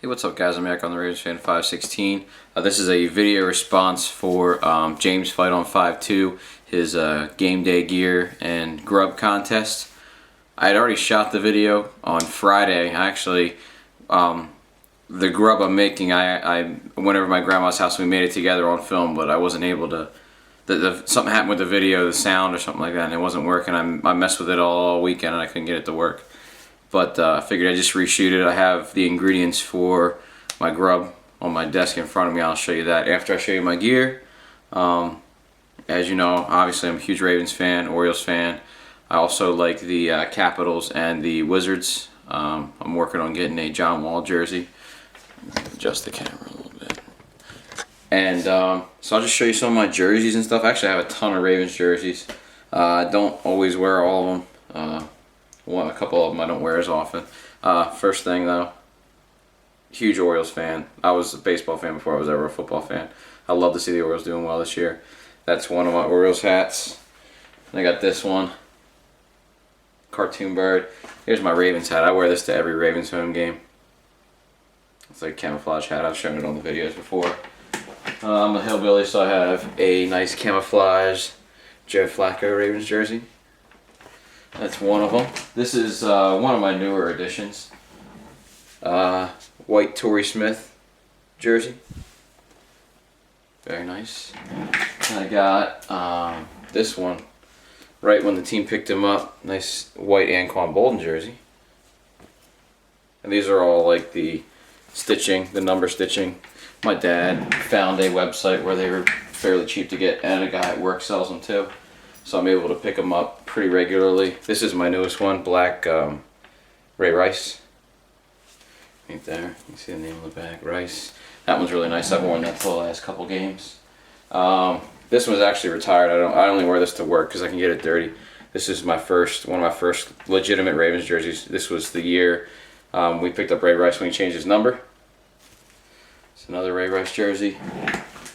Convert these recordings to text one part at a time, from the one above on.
Hey, what's up guys? I'm back on the Ravens fighton52. This is a video response for James fighton52, his game day gear and grub contest. I had already shot the video on Friday. Actually, the grub I'm making, I went over to my grandma's house and we made it together on film, but I wasn't able to. Something happened with the video, the sound or something like that, and it wasn't working. I messed with it all weekend and I couldn't get it to work. But I figured I'd just reshoot it. I have the ingredients for my grub on my desk in front of me. I'll show you that after I show you my gear. As you know, obviously I'm a huge Ravens fan, Orioles fan. I also like the Capitals and the Wizards. I'm working on getting a John Wall jersey. Adjust the camera a little bit. And so I'll just show you some of my jerseys and stuff. Actually, I have a ton of Ravens jerseys. I don't always wear all of them. A couple of them I don't wear as often. First thing though, huge Orioles fan. I was a baseball fan before I was ever a football fan. I love to see the Orioles doing well this year. That's one of my Orioles hats. And I got this one, cartoon bird. Here's my Ravens hat. I wear this to every Ravens home game. It's like a camouflage hat. I've shown it on the videos before. I'm a hillbilly, so I have a nice camouflage Joe Flacco Ravens jersey. That's one of them. This is one of my newer additions. White Torrey Smith jersey. Very nice. And I got this one right when the team picked him up. Nice white Anquan Bolden jersey. And these are all like the stitching, the number stitching. My dad found a website where they were fairly cheap to get, and a guy at work sells them too. So I'm able to pick them up pretty regularly. This is my newest one, black Ray Rice. Right there, you can see the name on the back, Rice. That one's really nice. I've worn that for the last couple games. This one's actually retired. I only wear this to work because I can get it dirty. This is one of my first legitimate Ravens jerseys. This was the year we picked up Ray Rice when he changed his number. It's another Ray Rice jersey.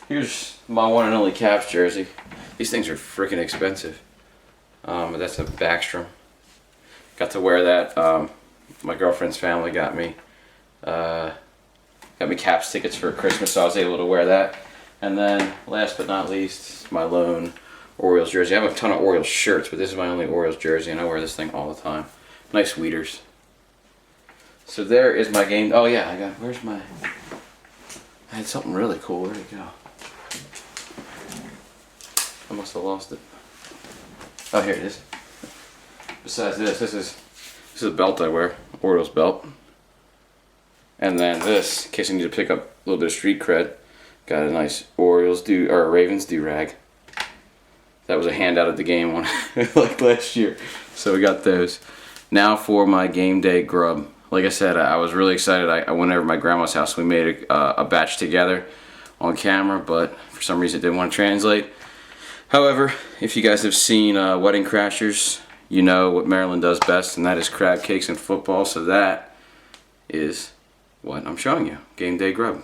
Here's my one and only Caps jersey. These things are freaking expensive. But that's a Backstrom. Got to wear that. My girlfriend's family got me Caps tickets for Christmas, so I was able to wear that. And then, last but not least, my lone Orioles jersey. I have a ton of Orioles shirts, but this is my only Orioles jersey, and I wear this thing all the time. Nice Weeders. So there is my game. Oh yeah, I had something really cool. Where'd it go? I must have lost it. Oh, here it is. Besides this is a belt I wear, Orioles belt. And then this, in case I need to pick up a little bit of street cred, got a nice Ravens do-rag. That was a handout at the game one like last year. So we got those. Now for my game day grub. Like I said, I was really excited. I went over to my grandma's house. We made a batch together on camera, but for some reason it didn't want to translate. However, if you guys have seen Wedding Crashers, you know what Maryland does best, and that is crab cakes and football. So that is what I'm showing you. Game day grub.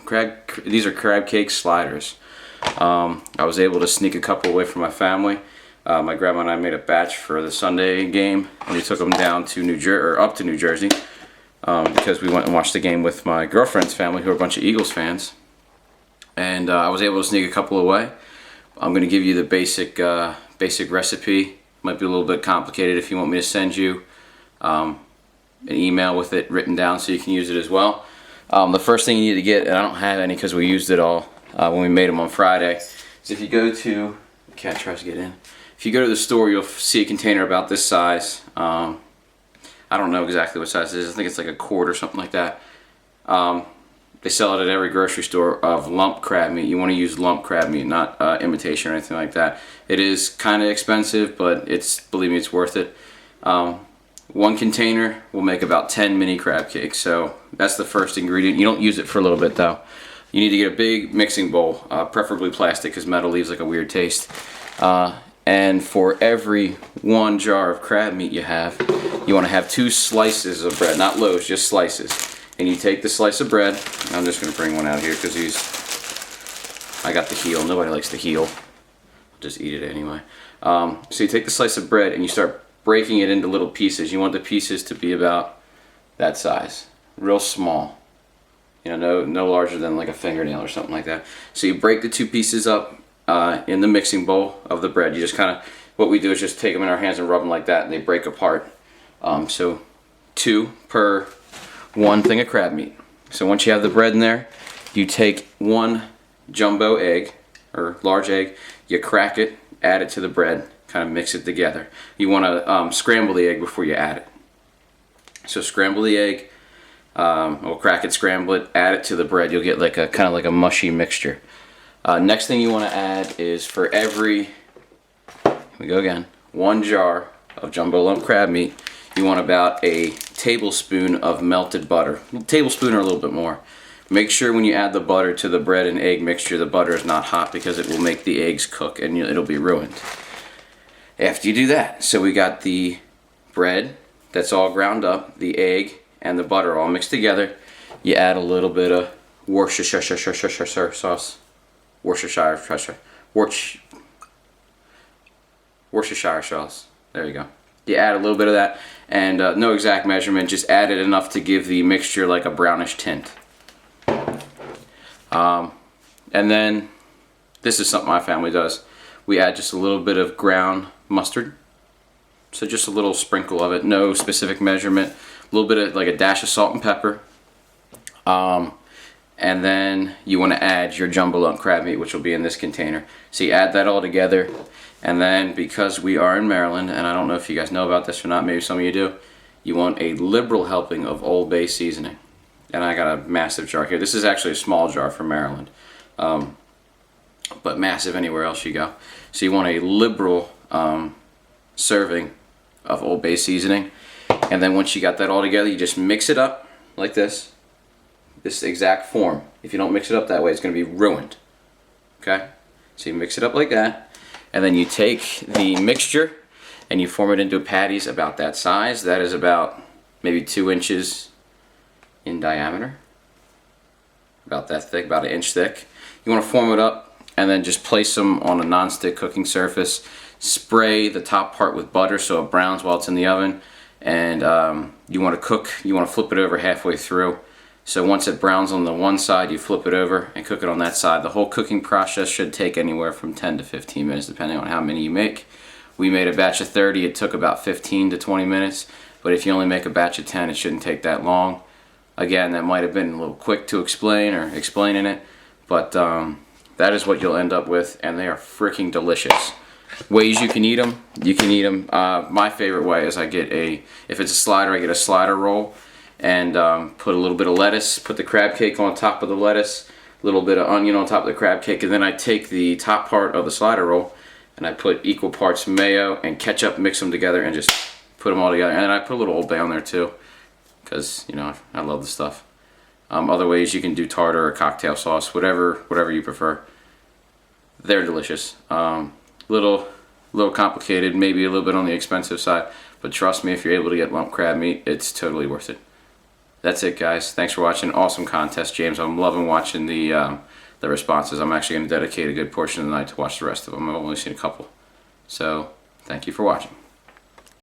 These are crab cake sliders. I was able to sneak a couple away from my family. My grandma and I made a batch for the Sunday game, and we took them down to up to New Jersey, because we went and watched the game with my girlfriend's family, who are a bunch of Eagles fans. And I was able to sneak a couple away. I'm going to give you the basic recipe. Might be a little bit complicated if you want me to send you an email with it written down so you can use it as well. The first thing you need to get, and I don't have any because we used it all when we made them on Friday, is if you go to, the cat tries to get in. If you go to the store, you'll see a container about this size. I don't know exactly what size it is. I think it's like a quart or something like that. They sell it at every grocery store of lump crab meat. You want to use lump crab meat, not imitation or anything like that. It is kind of expensive, but believe me, it's worth it. One container will make about 10 mini crab cakes, so that's the first ingredient. You don't use it for a little bit though. You need to get a big mixing bowl, preferably plastic because metal leaves like a weird taste. And for every 1 jar of crab meat you want to have 2 slices of bread, not loaves, just slices. And you take the slice of bread. I'm just going to bring one out here because I got the heel. Nobody likes the heel. I'll just eat it anyway. So you take the slice of bread and you start breaking it into little pieces. You want the pieces to be about that size, real small. You know, no larger than like a fingernail or something like that. So you break the two pieces up in the mixing bowl of the bread. You just kind of, what we do is just take them in our hands and rub them like that, and they break apart. So 2 per 1 thing of crab meat. So once you have the bread in there, you take 1 jumbo egg or large egg, you crack it, add it to the bread, kind of mix it together. You want to scramble the egg before you add it. So scramble the egg, or crack it, scramble it, add it to the bread. You'll get like a kind of like a mushy mixture. Next thing you want to add is for every, here we go again, 1 jar of jumbo lump crab meat, you want about a tablespoon of melted butter. A tablespoon or a little bit more. Make sure when you add the butter to the bread and egg mixture, the butter is not hot because it will make the eggs cook and it'll be ruined. After you do that, so we got the bread that's all ground up, the egg and the butter all mixed together. You add a little bit of Worcestershire sauce. Worcestershire sauce. There you go. You add a little bit of that, and no exact measurement, just add it enough to give the mixture like a brownish tint. And then, this is something my family does. We add just a little bit of ground mustard. So just a little sprinkle of it, no specific measurement. A little bit of like a dash of salt and pepper. And then you want to add your jumbo lump crab meat, which will be in this container. So you add that all together, and then because we are in Maryland, and I don't know if you guys know about this or not, maybe some of you do, you want a liberal helping of Old Bay seasoning. And I got a massive jar here. This is actually a small jar for Maryland, but massive anywhere else you go. So you want a liberal serving of Old Bay seasoning, and then once you got that all together, you just mix it up like this exact form. If you don't mix it up that way, it's going to be ruined. Okay, so you mix it up like that, and then you take the mixture and you form it into patties about that size. That is about maybe 2 inches in diameter, about that thick, about 1 inch thick. You want to form it up and then just place them on a non-stick cooking surface. Spray the top part with butter so it browns while it's in the oven, and you want to flip it over halfway through. So once it browns on the one side, you flip it over and cook it on that side. The whole cooking process should take anywhere from 10 to 15 minutes depending on how many you make. We made a batch of 30, it took about 15 to 20 minutes, but if you only make a batch of 10, it shouldn't take that long. Again, that might have been a little quick to explain or explaining it, but that is what you'll end up with, and they are freaking delicious. Ways you can eat them, my favorite way is if it's a slider, I get a slider roll and put a little bit of lettuce, put the crab cake on top of the lettuce, a little bit of onion on top of the crab cake, and then I take the top part of the slider roll and I put equal parts mayo and ketchup, mix them together and just put them all together. And then I put a little Old Bay on there too, because you know I love the stuff. Other ways you can do tartar or cocktail sauce, whatever you prefer. They're delicious. Little complicated, maybe a little bit on the expensive side, but trust me, if you're able to get lump crab meat, it's totally worth it. That's it, guys. Thanks for watching. Awesome contest, James. I'm loving watching the responses. I'm actually going to dedicate a good portion of the night to watch the rest of them. I've only seen a couple. So, thank you for watching.